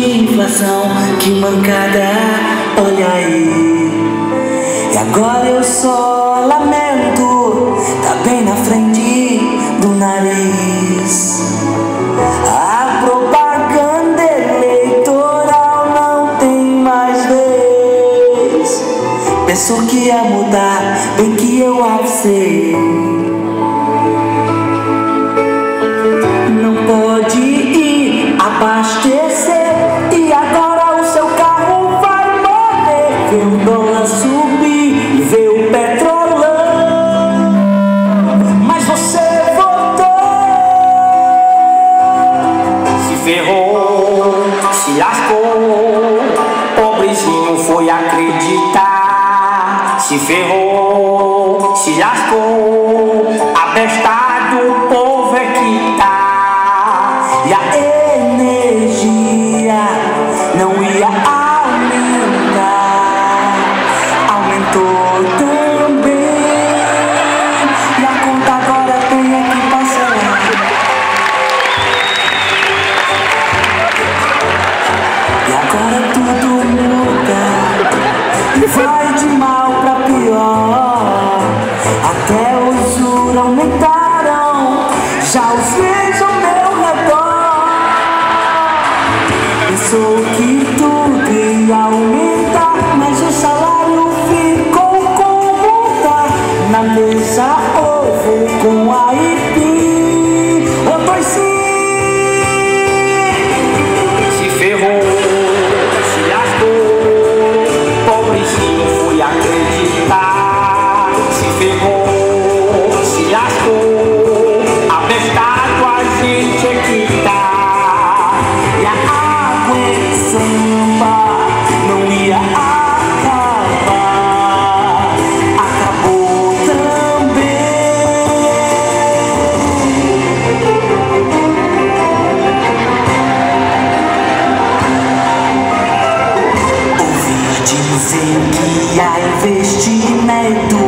de inflação, que mancada, olha aí. E agora eu só lamento, tá bem na frente do nariz. A propaganda eleitoral não tem mais vez. Pensou que ia mudar, bem que eu avisei. Não pode ir abastecer, e agora o seu carro vai morrer. Vê o dólar subir, vê o petrolão, mas você votou. Se ferrou, se lascou, pobrezinho foi acreditar. Se ferrou, se lascou, abestado o povo é que tá. E a energia não ia aumentar, aumentou também. E a conta agora tem é que passar. E agora tudo muda, e vai de mal pra pior. Até os juros aumentaram, já os vejo ao meu redor. Pensou que tudo ia aumentar, mas o salário ficou como tá. Na mesa ovo com aipim, um, dois, sim. Se ferrou, se lascou, pobrezinho foi acreditar. Se ferrou, se lascou, abestado a gente é que tá. E a água em samba não ia acabar, acabou também. Ouvi dizer que há investimento